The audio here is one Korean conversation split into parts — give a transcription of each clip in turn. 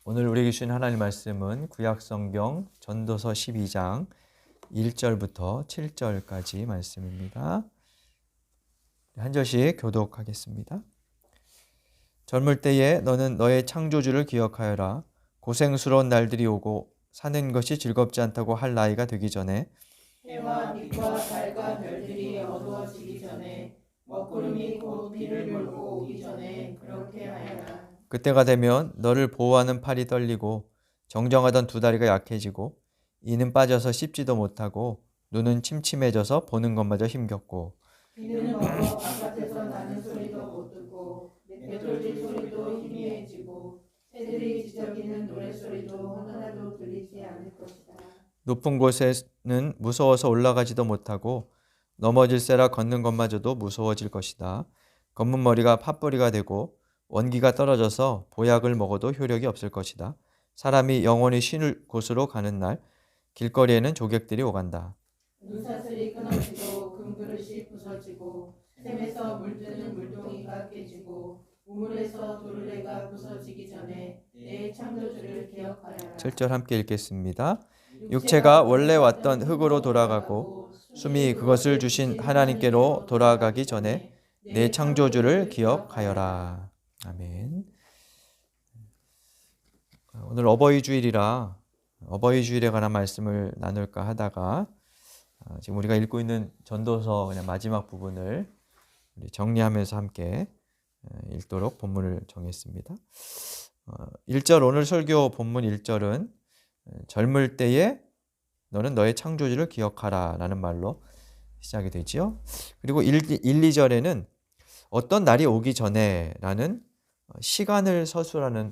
오늘 우리에게 주신 하나님 말씀은 구약성경 전도서 12장 1절부터 7절까지 말씀입니다. 한 절씩 교독하겠습니다. 젊을 때에 너는 너의 창조주를 기억하여라. 고생스러운 날들이 오고 사는 것이 즐겁지 않다고 할 나이가 되기 전에 해와 빛과 달과 별들이 어두워지기 전에 먹구름이 곧 비를 몰고 오기 전에 그렇게 하여라. 그때가 되면 너를 보호하는 팔이 떨리고 정정하던 두 다리가 약해지고 이는 빠져서 씹지도 못하고 눈은 침침해져서 보는 것마저 힘겹고 비는 와서 바깥에서 나는 소리도 못 듣고 맷돌질 소리도 희미해지고 새들이 지저귀는 노랫소리도 하나도 들리지 않을 것이다. 높은 곳에는 무서워서 올라가지도 못하고 넘어질세라 걷는 것마저도 무서워질 것이다. 검은 머리가 팥뿌리가 되고 원기가 떨어져서 보약을 먹어도 효력이 없을 것이다. 사람이 영원히 쉴 곳으로 가는 날 길거리에는 조객들이 오간다. 눈사슬이 끊어지고 금그릇이 부서지고 샘에서 물드는 물동이가 깨지고 우물에서 도르래가 부서지기 전에 내 창조주를 기억하여라. 7절 함께 읽겠습니다. 육체가 원래 왔던 흙으로 돌아가고 숨이 그것을 주신 하나님께로 돌아가기 전에 내 창조주를 기억하여라. 아멘. 오늘 어버이 주일이라 어버이 주일에 관한 말씀을 나눌까 하다가 지금 우리가 읽고 있는 전도서 그냥 마지막 부분을 정리하면서 함께 읽도록 본문을 정했습니다. 1절 오늘 설교 본문 1절은 젊을 때에 너는 너의 창조주를 기억하라 라는 말로 시작이 되지요. 그리고 1, 2절에는 어떤 날이 오기 전에 라는 시간을 서술하는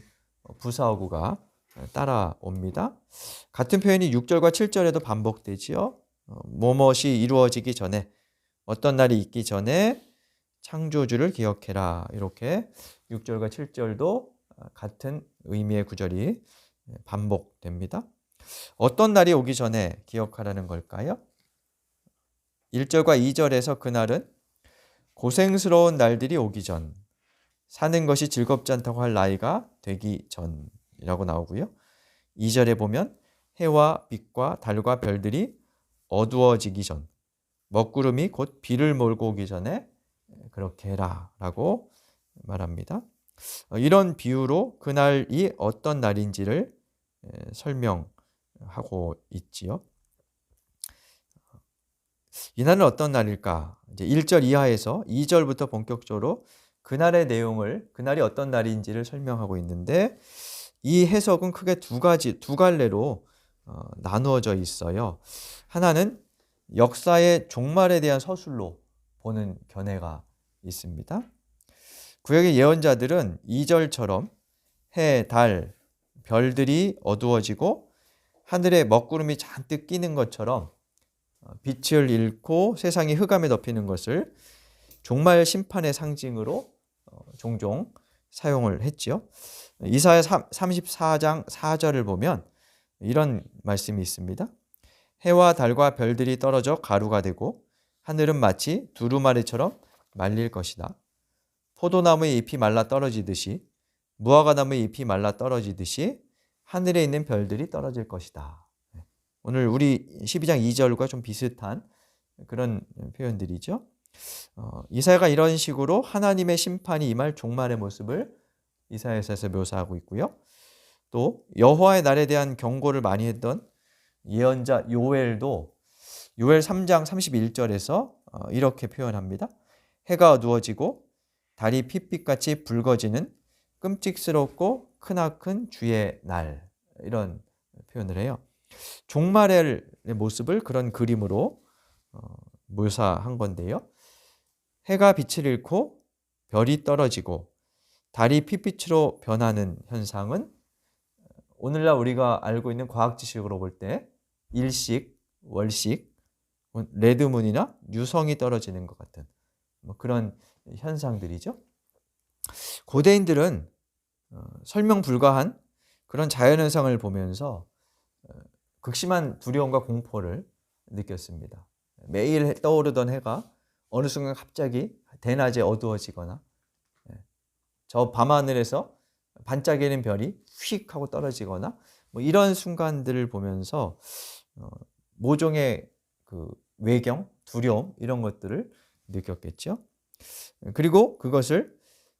부사어구가 따라옵니다. 같은 표현이 6절과 7절에도 반복되지요. 무엇이 이루어지기 전에, 어떤 날이 있기 전에 창조주를 기억해라. 이렇게 6절과 7절도 같은 의미의 구절이 반복됩니다. 어떤 날이 오기 전에 기억하라는 걸까요? 1절과 2절에서 그날은 고생스러운 날들이 오기 전, 사는 것이 즐겁지 않다고 할 나이가 되기 전이라고 나오고요. 2절에 보면 해와 빛과 달과 별들이 어두워지기 전, 먹구름이 곧 비를 몰고 오기 전에 그렇게 해라 라고 말합니다. 이런 비유로 그날이 어떤 날인지를 설명하고 있지요. 이날은 어떤 날일까? 이제 1절 이하에서 2절부터 본격적으로 그날의 내용을, 그날이 어떤 날인지를 설명하고 있는데 이 해석은 크게 두 갈래로 나누어져 있어요. 하나는 역사의 종말에 대한 서술로 보는 견해가 있습니다. 구약의 예언자들은 2절처럼 해, 달, 별들이 어두워지고 하늘에 먹구름이 잔뜩 끼는 것처럼 빛을 잃고 세상이 흑암에 덮이는 것을 종말 심판의 상징으로 종종 사용을 했지요. 이사야 34장 4절을 보면 이런 말씀이 있습니다. 해와 달과 별들이 떨어져 가루가 되고 하늘은 마치 두루마리처럼 말릴 것이다. 포도나무의 잎이 말라 떨어지듯이 무화과나무의 잎이 말라 떨어지듯이 하늘에 있는 별들이 떨어질 것이다. 오늘 우리 12장 2절과 좀 비슷한 그런 표현들이죠. 이사야가 이런 식으로 하나님의 심판이 임할 종말의 모습을 이사야서에서 묘사하고 있고요. 또 여호와의 날에 대한 경고를 많이 했던 예언자 요엘도 요엘 3장 31절에서 이렇게 표현합니다. 해가 어두워지고 달이 핏빛같이 붉어지는 끔찍스럽고 크나큰 주의 날, 이런 표현을 해요. 종말의 모습을 그런 그림으로 묘사한 건데요. 해가 빛을 잃고 별이 떨어지고 달이 핏빛으로 변하는 현상은 오늘날 우리가 알고 있는 과학 지식으로 볼 때 일식, 월식, 레드문이나 유성이 떨어지는 것 같은 그런 현상들이죠. 고대인들은 설명 불가한 그런 자연현상을 보면서 극심한 두려움과 공포를 느꼈습니다. 매일 떠오르던 해가 어느 순간 갑자기 대낮에 어두워지거나 저 밤하늘에서 반짝이는 별이 휙 하고 떨어지거나 뭐 이런 순간들을 보면서 모종의 그 외경, 두려움 이런 것들을 느꼈겠죠. 그리고 그것을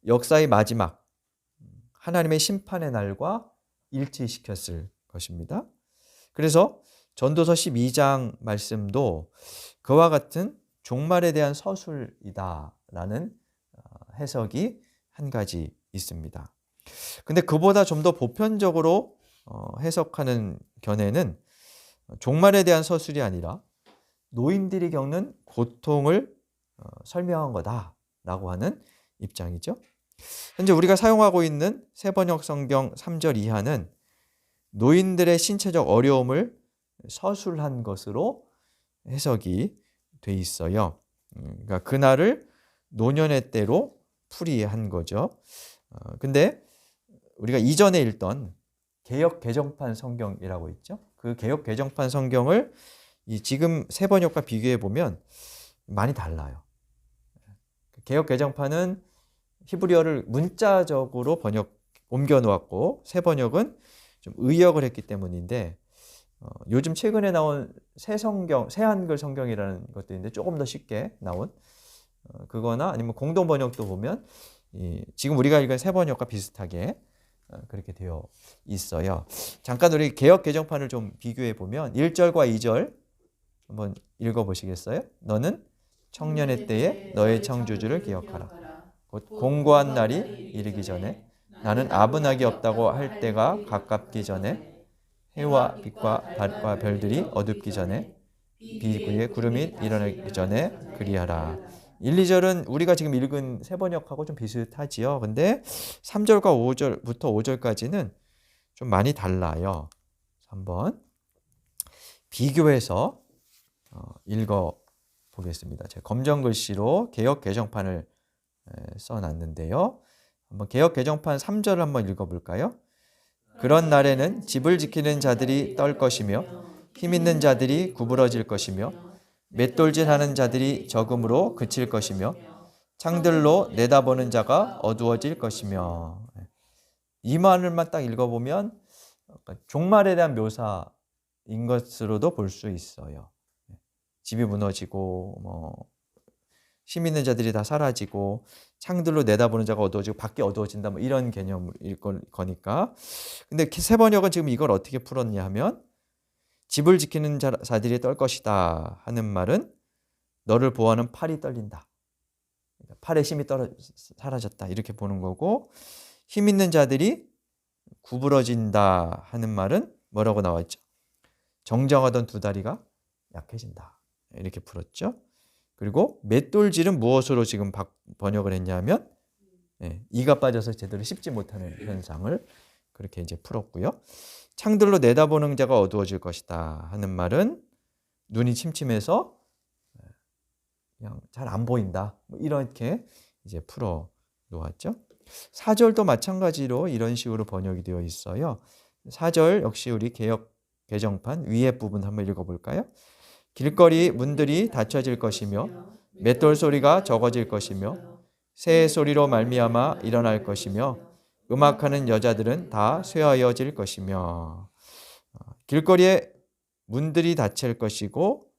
역사의 마지막 하나님의 심판의 날과 일치시켰을 것입니다. 그래서 전도서 12장 말씀도 그와 같은 종말에 대한 서술이다라는 해석이 한 가지 있습니다. 근데 그보다 좀 더 보편적으로 해석하는 견해는 종말에 대한 서술이 아니라 노인들이 겪는 고통을 설명한 거다라고 하는 입장이죠. 현재 우리가 사용하고 있는 새번역 성경 3절 이하는 노인들의 신체적 어려움을 서술한 것으로 해석이 돼 있어요. 그러니까 그날을 노년의 때로 풀이한 거죠. 근데 우리가 이전에 읽던 개역 개정판 성경이라고 있죠. 그 개역 개정판 성경을 지금 새번역과 비교해 보면 많이 달라요. 개역 개정판은 히브리어를 문자적으로 옮겨 놓았고 새번역은 좀 의역을 했기 때문인데 요즘 최근에 나온 새 한글 성경이라는 것도 있는데 조금 더 쉽게 나온 그거나 아니면 공동 번역도 보면 지금 우리가 읽은 새 번역과 비슷하게 그렇게 되어 있어요. 잠깐 우리 개역 개정판을 좀 비교해 보면 1절과 2절 한번 읽어 보시겠어요? 너는 청년의 때에 너의 창조주를 기억하라. 곧 공고한 날이 이르기 전에 나는 아분하기 없다고 할 때가 가깝기 전에 해와 빛과 달과 별들이 어둡기 전에 비 위에 구름이 일어나기 전에 그리하라. 1, 2절은 우리가 지금 읽은 새번역하고 좀 비슷하지요. 근데 3절과 5절부터 5절까지는 좀 많이 달라요. 한번 비교해서 읽어 보겠습니다. 제가 검정 글씨로 개역 개정판을 써놨는데요. 한번 개역 개정판 3절을 한번 읽어볼까요? 그런 날에는 집을 지키는 자들이 떨 것이며 힘 있는 자들이 구부러질 것이며 맷돌질하는 자들이 적음으로 그칠 것이며 창들로 내다보는 자가 어두워질 것이며. 이 말을만 딱 읽어보면 종말에 대한 묘사인 것으로도 볼 수 있어요. 집이 무너지고 힘 있는 자들이 다 사라지고 창들로 내다보는 자가 어두워지고 밖이 어두워진다 뭐 이런 개념일 거니까. 근데 새번역은 지금 이걸 어떻게 풀었냐 하면 집을 지키는 자들이 떨 것이다 하는 말은 너를 보호하는 팔이 떨린다. 팔의 힘이 사라졌다 이렇게 보는 거고, 힘 있는 자들이 구부러진다 하는 말은 뭐라고 나왔죠? 정정하던 두 다리가 약해진다 이렇게 풀었죠. 그리고 맷돌질은 무엇으로 지금 번역을 했냐면 이가 빠져서 제대로 씹지 못하는 현상을 그렇게 이제 풀었고요. 창들로 내다보는 자가 어두워질 것이다 하는 말은 눈이 침침해서 그냥 잘 안 보인다 뭐 이렇게 이제 풀어 놓았죠. 4절도 마찬가지로 이런 식으로 번역이 되어 있어요. 4절 역시 우리 개역 개정판 위에 부분 한번 읽어볼까요? 길거리 문들이 닫혀질 것이며 맷돌 소리가 적어질 것이며 새 소리로 말미암아 일어날 것이며 음악하는 여자들은 다 쇠하여질 것이며. 길거리에 문들이 닫힐 것이고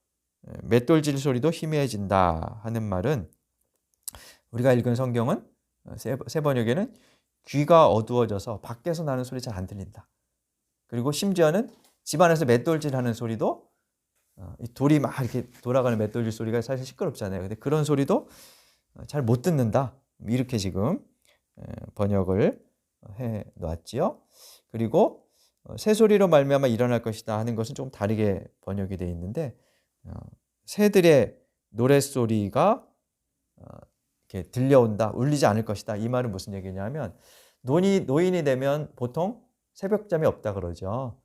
맷돌질 소리도 희미해진다 하는 말은 우리가 읽은 성경은 새 번역에는 귀가 어두워져서 밖에서 나는 소리 잘 안 들린다. 그리고 심지어는 집안에서 맷돌질하는 소리도 이 돌이 막 이렇게 돌아가는 맷돌질 소리가 사실 시끄럽잖아요. 근데 그런 소리도 잘 못 듣는다. 이렇게 지금 번역을 해 놨지요. 그리고 새 소리로 말미암아 일어날 것이다 하는 것은 조금 다르게 번역이 되어 있는데 새들의 노랫소리가 이렇게 들려온다, 울리지 않을 것이다. 이 말은 무슨 얘기냐면 노인이 되면 보통 새벽잠이 없다 그러죠.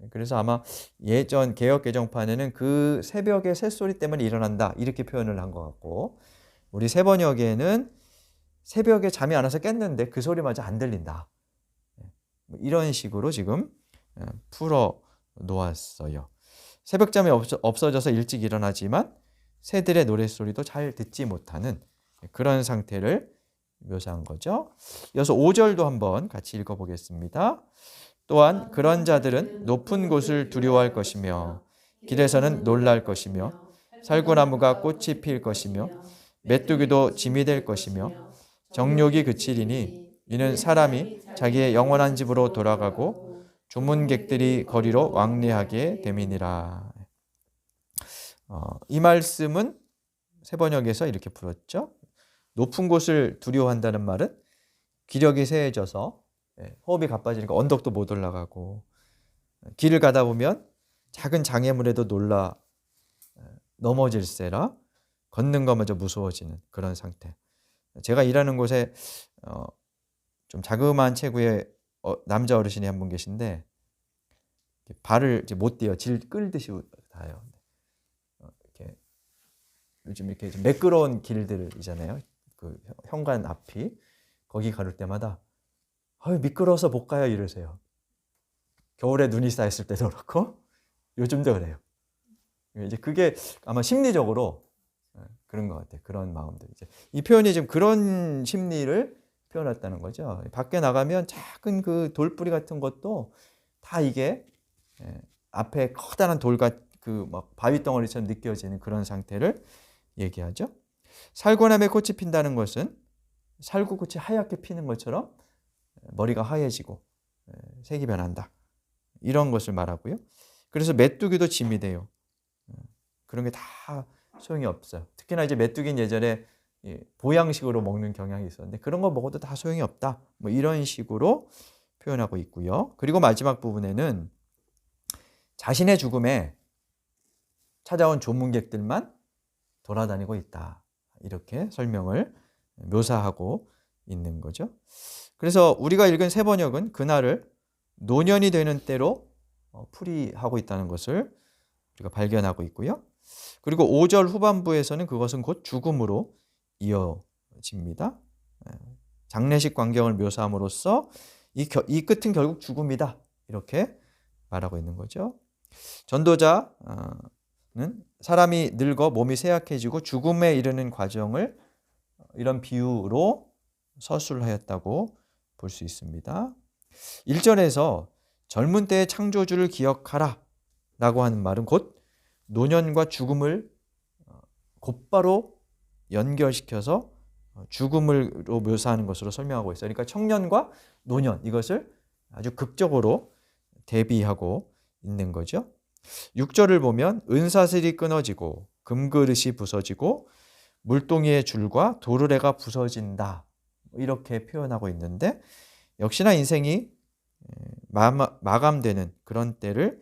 그래서 아마 예전 개역 개정판에는 그 새벽의 새소리 때문에 일어난다 이렇게 표현을 한 것 같고, 우리 새번역에는 새벽에 잠이 안 와서 깼는데 그 소리마저 안 들린다. 이런 식으로 지금 풀어 놓았어요. 새벽잠이 없어져서 일찍 일어나지만 새들의 노랫소리도 잘 듣지 못하는 그런 상태를 묘사한 거죠. 이어서 5절도 한번 같이 읽어보겠습니다. 또한 그런 자들은 높은 곳을 두려워할 것이며 길에서는 놀랄 것이며 살구나무가 꽃이 필 것이며 메뚜기도 짐이 될 것이며 정욕이 그치리니 이는 사람이 자기의 영원한 집으로 돌아가고 조문객들이 거리로 왕래하게 됨이니라. 이 말씀은 세 번역에서 이렇게 풀었죠. 높은 곳을 두려워한다는 말은 기력이 세해져서 호흡이 가빠지니까 언덕도 못 올라가고 길을 가다 보면 작은 장애물에도 놀라 넘어질세라 걷는 것마저 무서워지는 그런 상태. 제가 일하는 곳에 좀 자그마한 체구의 남자 어르신이 한 분 계신데 발을 이제 못 떼요. 질 끌듯이 닿아요. 이렇게 요즘 이렇게 좀 매끄러운 길들이잖아요. 그 현관 앞이 거기 가를 때마다 미끄러워서 못 가요 이러세요. 겨울에 눈이 쌓였을 때도 그렇고 요즘도 그래요. 이제 그게 아마 심리적으로 그런 것 같아요. 그런 마음들. 이제 이 표현이 지금 그런 심리를 표현했다는 거죠. 밖에 나가면 작은 그 돌뿌리 같은 것도 다 이게 앞에 커다란 돌과 그 막 바위 덩어리처럼 느껴지는 그런 상태를 얘기하죠. 살구나무에 꽃이 핀다는 것은 살구꽃이 하얗게 피는 것처럼 머리가 하얘지고 색이 변한다. 이런 것을 말하고요. 그래서 메뚜기도 짐이 돼요. 그런 게 다 소용이 없어요. 특히나 이제 메뚜기는 예전에 보양식으로 먹는 경향이 있었는데 그런 거 먹어도 다 소용이 없다. 뭐 이런 식으로 표현하고 있고요. 그리고 마지막 부분에는 자신의 죽음에 찾아온 조문객들만 돌아다니고 있다. 이렇게 설명을 묘사하고 있는 거죠. 그래서 우리가 읽은 세 번역은 그날을 노년이 되는 때로 풀이하고 있다는 것을 우리가 발견하고 있고요. 그리고 5절 후반부에서는 그것은 곧 죽음으로 이어집니다. 장례식 광경을 묘사함으로써 이 끝은 결국 죽음이다. 이렇게 말하고 있는 거죠. 전도자는 사람이 늙어 몸이 쇠약해지고 죽음에 이르는 과정을 이런 비유로 서술하였다고 볼 수 있습니다. 1절에서 젊은 때의 창조주를 기억하라 라고 하는 말은 곧 노년과 죽음을 곧바로 연결시켜서 죽음으로 묘사하는 것으로 설명하고 있어요. 그러니까 청년과 노년 이것을 아주 극적으로 대비하고 있는 거죠. 6절을 보면 은사슬이 끊어지고 금그릇이 부서지고 물동이의 줄과 도르래가 부서진다. 이렇게 표현하고 있는데 역시나 인생이 마감되는 그런 때를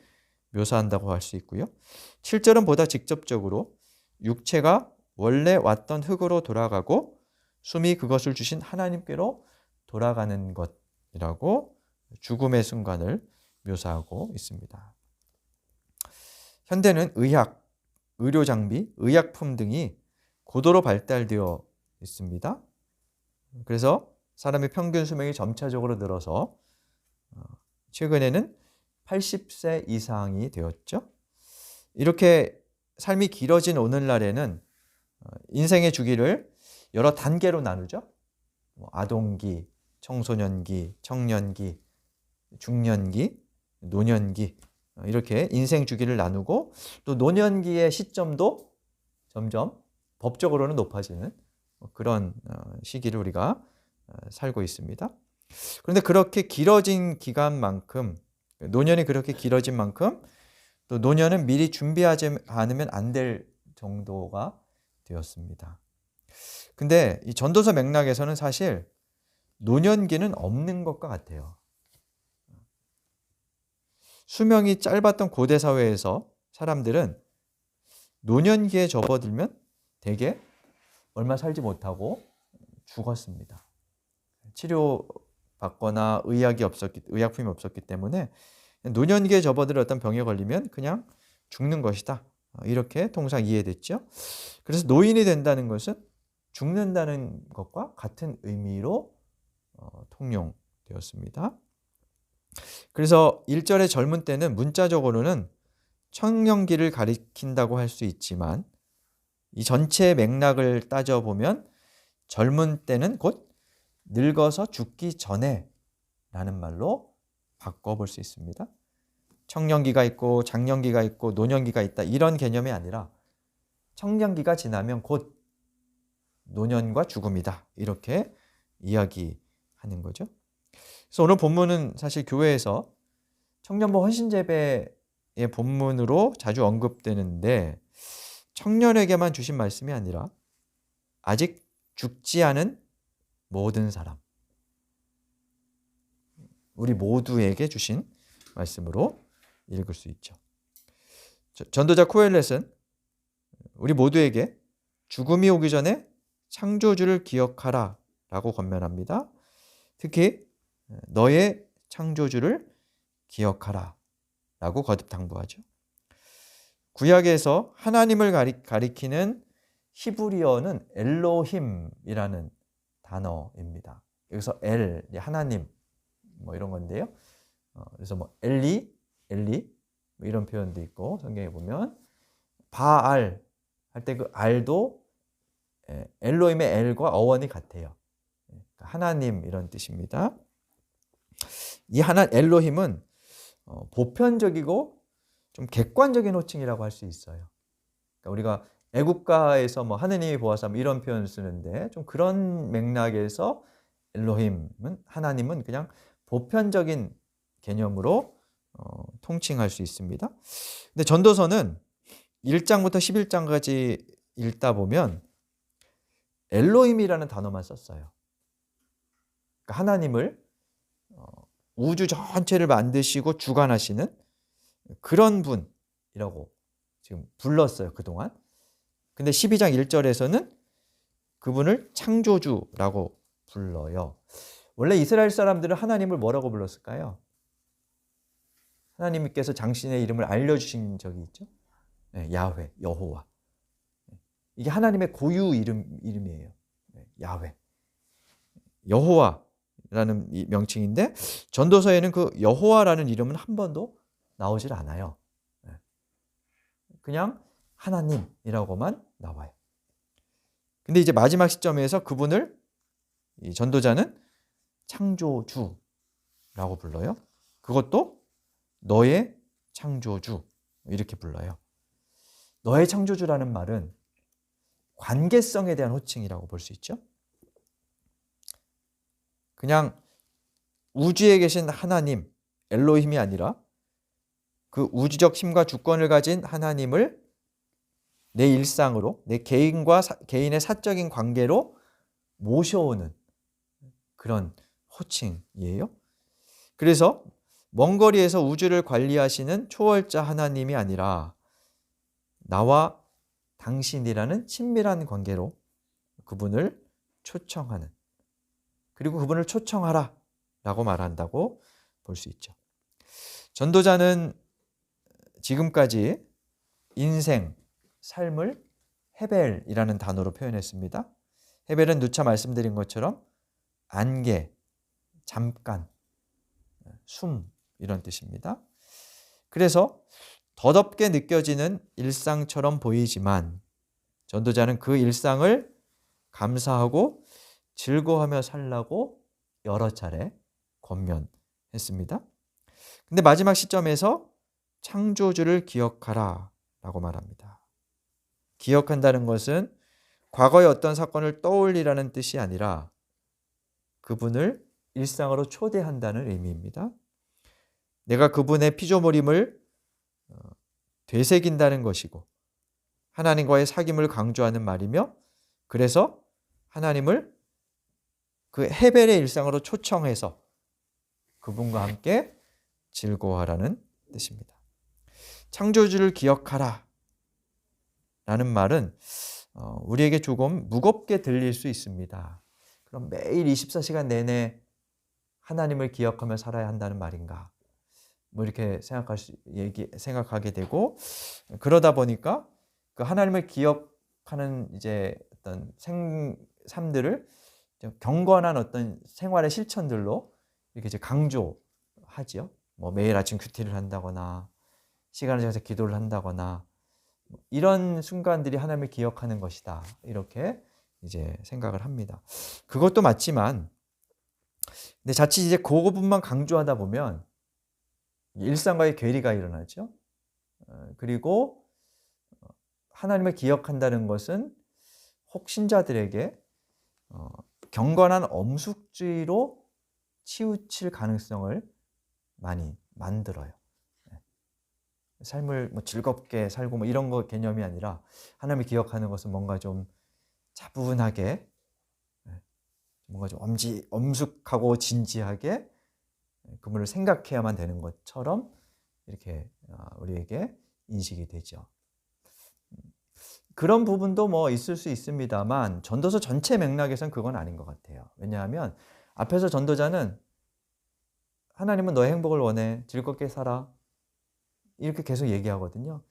묘사한다고 할 수 있고요. 7절은 보다 직접적으로 육체가 원래 왔던 흙으로 돌아가고 숨이 그것을 주신 하나님께로 돌아가는 것이라고 죽음의 순간을 묘사하고 있습니다. 현대는 의학, 의료 장비, 의약품 등이 고도로 발달되어 있습니다. 그래서 사람의 평균 수명이 점차적으로 늘어서 최근에는 80세 이상이 되었죠. 이렇게 삶이 길어진 오늘날에는 인생의 주기를 여러 단계로 나누죠. 아동기, 청소년기, 청년기, 중년기, 노년기 이렇게 인생 주기를 나누고 또 노년기의 시점도 점점 법적으로는 높아지는 그런 시기를 우리가 살고 있습니다. 그런데 그렇게 길어진 기간만큼 노년이 그렇게 길어진 만큼 또 노년은 미리 준비하지 않으면 안 될 정도가 되었습니다. 근데 이 전도서 맥락에서는 사실 노년기는 없는 것과 같아요. 수명이 짧았던 고대 사회에서 사람들은 노년기에 접어들면 대개 얼마 살지 못하고 죽었습니다. 치료받거나 의약품이 없었기 때문에 노년기에 접어들어 어떤 병에 걸리면 그냥 죽는 것이다. 이렇게 통상 이해됐죠. 그래서 노인이 된다는 것은 죽는다는 것과 같은 의미로 통용되었습니다. 그래서 1절의 젊은 때는 문자적으로는 청년기를 가리킨다고 할 수 있지만 이 전체 맥락을 따져보면 젊은 때는 곧 늙어서 죽기 전에 라는 말로 바꿔볼 수 있습니다. 청년기가 있고 장년기가 있고 노년기가 있다 이런 개념이 아니라 청년기가 지나면 곧 노년과 죽음이다 이렇게 이야기하는 거죠. 그래서 오늘 본문은 사실 교회에서 청년부 헌신제배의 본문으로 자주 언급되는데 청년에게만 주신 말씀이 아니라 아직 죽지 않은 모든 사람, 우리 모두에게 주신 말씀으로 읽을 수 있죠. 전도자 코엘렛은 우리 모두에게 죽음이 오기 전에 창조주를 기억하라 라고 권면합니다. 특히 너의 창조주를 기억하라 라고 거듭 당부하죠. 구약에서 하나님을 가리키는 히브리어는 엘로힘이라는 단어입니다. 여기서 엘, 하나님 뭐 이런 건데요. 그래서 뭐 엘리 뭐 이런 표현도 있고 성경에 보면 바알 할 때 그 알도 엘로힘의 엘과 어원이 같아요. 하나님 이런 뜻입니다. 이 엘로힘은 보편적이고 좀 객관적인 호칭이라고 할 수 있어요. 그러니까 우리가 애국가에서 뭐 하느님이 보아서 이런 표현을 쓰는데 좀 그런 맥락에서 엘로힘은 하나님은 그냥 보편적인 개념으로 통칭할 수 있습니다. 근데 전도서는 1장부터 11장까지 읽다 보면 엘로힘이라는 단어만 썼어요. 그러니까 하나님을 우주 전체를 만드시고 주관하시는 그런 분이라고 지금 불렀어요, 그동안. 근데 12장 1절에서는 그분을 창조주라고 불러요. 원래 이스라엘 사람들은 하나님을 뭐라고 불렀을까요? 하나님께서 당신의 이름을 알려주신 적이 있죠. 네, 야훼, 여호와. 이게 하나님의 고유 이름이에요. 네, 야훼. 여호와라는 명칭인데 전도서에는 그 여호와라는 이름은 한 번도 나오질 않아요. 네. 그냥 하나님이라고만 나와요. 근데 이제 마지막 시점에서 그분을 이 전도자는 창조주라고 불러요. 그것도 너의 창조주 이렇게 불러요. 너의 창조주라는 말은 관계성에 대한 호칭이라고 볼 수 있죠. 그냥 우주에 계신 하나님, 엘로힘이 아니라 그 우주적 힘과 주권을 가진 하나님을 내 일상으로, 내 개인의 사적인 관계로 모셔오는 그런 호칭이에요. 그래서 먼 거리에서 우주를 관리하시는 초월자 하나님이 아니라 나와 당신이라는 친밀한 관계로 그분을 초청하는, 그리고 그분을 초청하라 라고 말한다고 볼 수 있죠. 전도자는 지금까지 인생, 삶을 헤벨이라는 단어로 표현했습니다. 헤벨은 누차 말씀드린 것처럼 안개, 잠깐, 숨 이런 뜻입니다. 그래서 더덥게 느껴지는 일상처럼 보이지만 전도자는 그 일상을 감사하고 즐거워하며 살라고 여러 차례 권면했습니다. 근데 마지막 시점에서 창조주를 기억하라 라고 말합니다. 기억한다는 것은 과거의 어떤 사건을 떠올리라는 뜻이 아니라 그분을 일상으로 초대한다는 의미입니다. 내가 그분의 피조물임을 되새긴다는 것이고 하나님과의 사귐을 강조하는 말이며, 그래서 하나님을 그 헤벨의 일상으로 초청해서 그분과 함께 즐거워하라는 뜻입니다. 창조주를 기억하라 라는 말은 우리에게 조금 무겁게 들릴 수 있습니다. 그럼 매일 24시간 내내 하나님을 기억하며 살아야 한다는 말인가? 뭐 이렇게 생각하게 되고, 그러다 보니까 그 하나님을 기억하는 이제 어떤 삶들을 경건한 어떤 생활의 실천들로 이렇게 이제 강조하죠. 뭐 매일 아침 큐티를 한다거나 시간을 정해서 기도를 한다거나 이런 순간들이 하나님을 기억하는 것이다. 이렇게 이제 생각을 합니다. 그것도 맞지만 근데 자칫 이제 그거 부분만 강조하다 보면 일상과의 괴리가 일어나죠. 그리고 하나님을 기억한다는 것은 혹신자들에게 경건한 엄숙주의로 치우칠 가능성을 많이 만들어요. 삶을 뭐 즐겁게 살고 뭐 이런 거 개념이 아니라 하나님을 기억하는 것은 뭔가 좀 차분하게, 뭔가 좀 엄숙하고 진지하게 그분을 생각해야만 되는 것처럼 이렇게 우리에게 인식이 되죠. 그런 부분도 뭐 있을 수 있습니다만 전도서 전체 맥락에서는 그건 아닌 것 같아요. 왜냐하면 앞에서 전도자는 하나님은 너의 행복을 원해, 즐겁게 살아, 이렇게 계속 얘기하거든요.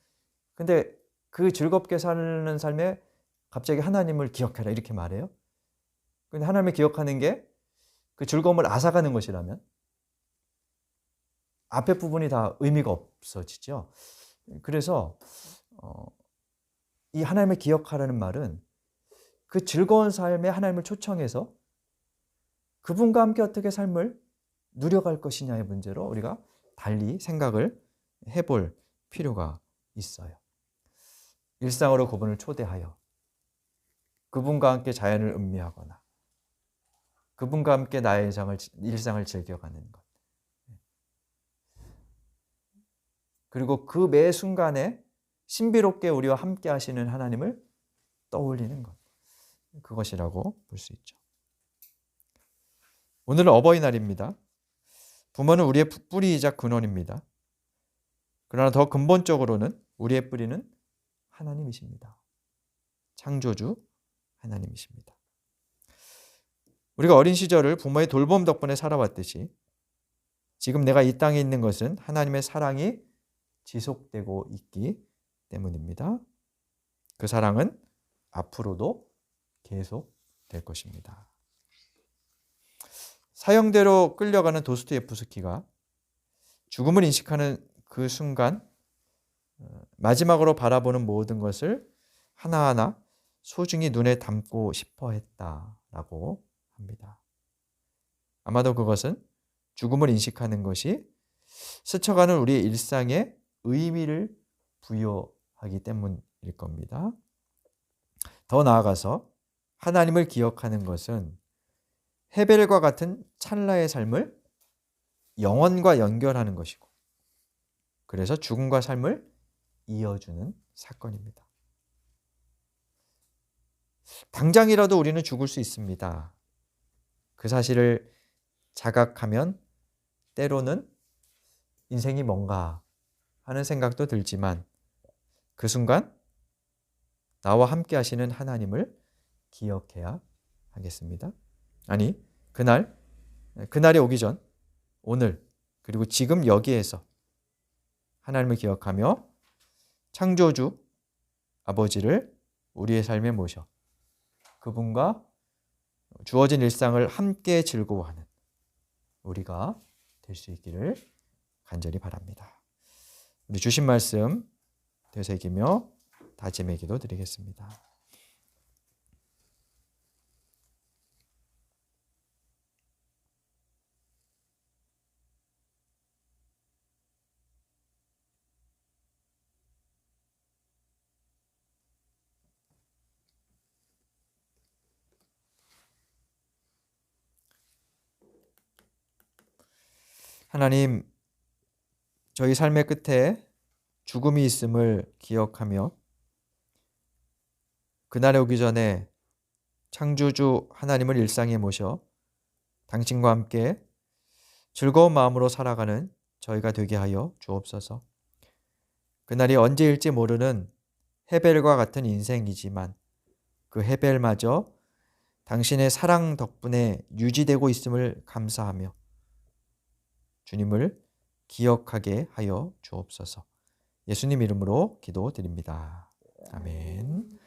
근데 그 즐겁게 사는 삶에 갑자기 하나님을 기억해라 이렇게 말해요. 근데 하나님을 기억하는 게 그 즐거움을 앗아가는 것이라면 앞에 부분이 다 의미가 없어지죠. 그래서 이 하나님을 기억하라는 말은 그 즐거운 삶에 하나님을 초청해서 그분과 함께 어떻게 삶을 누려갈 것이냐의 문제로 우리가 달리 생각을 해볼 필요가 있어요. 일상으로 그분을 초대하여 그분과 함께 자연을 음미하거나 그분과 함께 나의 일상을 즐겨가는 것. 그리고 그 매 순간에 신비롭게 우리와 함께 하시는 하나님을 떠올리는 것. 그것이라고 볼 수 있죠. 오늘은 어버이날입니다. 부모는 우리의 뿌리이자 근원입니다. 그러나 더 근본적으로는 우리의 뿌리는 하나님이십니다. 창조주 하나님이십니다. 우리가 어린 시절을 부모의 돌봄 덕분에 살아왔듯이 지금 내가 이 땅에 있는 것은 하나님의 사랑이 지속되고 있기 때문입니다. 그 사랑은 앞으로도 계속될 것입니다. 사형대로 끌려가는 도스토옙스키가 죽음을 인식하는 그 순간 마지막으로 바라보는 모든 것을 하나하나 소중히 눈에 담고 싶어 했다라고 합니다. 아마도 그것은 죽음을 인식하는 것이 스쳐가는 우리의 일상에 의미를 부여하기 때문일 겁니다. 더 나아가서 하나님을 기억하는 것은 헤벨과 같은 찰나의 삶을 영원과 연결하는 것이고, 그래서 죽음과 삶을 이어주는 사건입니다. 당장이라도 우리는 죽을 수 있습니다. 그 사실을 자각하면 때로는 인생이 뭔가 하는 생각도 들지만 그 순간 나와 함께 하시는 하나님을 기억해야 하겠습니다. 아니, 그날이 오기 전 오늘 그리고 지금 여기에서 하나님을 기억하며 창조주 아버지를 우리의 삶에 모셔 그분과 주어진 일상을 함께 즐거워하는 우리가 될 수 있기를 간절히 바랍니다. 우리 주신 말씀 되새기며 다짐의 기도 드리겠습니다. 하나님, 저희 삶의 끝에 죽음이 있음을 기억하며 그날에 오기 전에 창조주 하나님을 일상에 모셔 당신과 함께 즐거운 마음으로 살아가는 저희가 되게 하여 주옵소서. 그날이 언제일지 모르는 헤벨과 같은 인생이지만 그 헤벨마저 당신의 사랑 덕분에 유지되고 있음을 감사하며 주님을 기억하게 하여 주옵소서. 예수님 이름으로 기도드립니다. 아멘.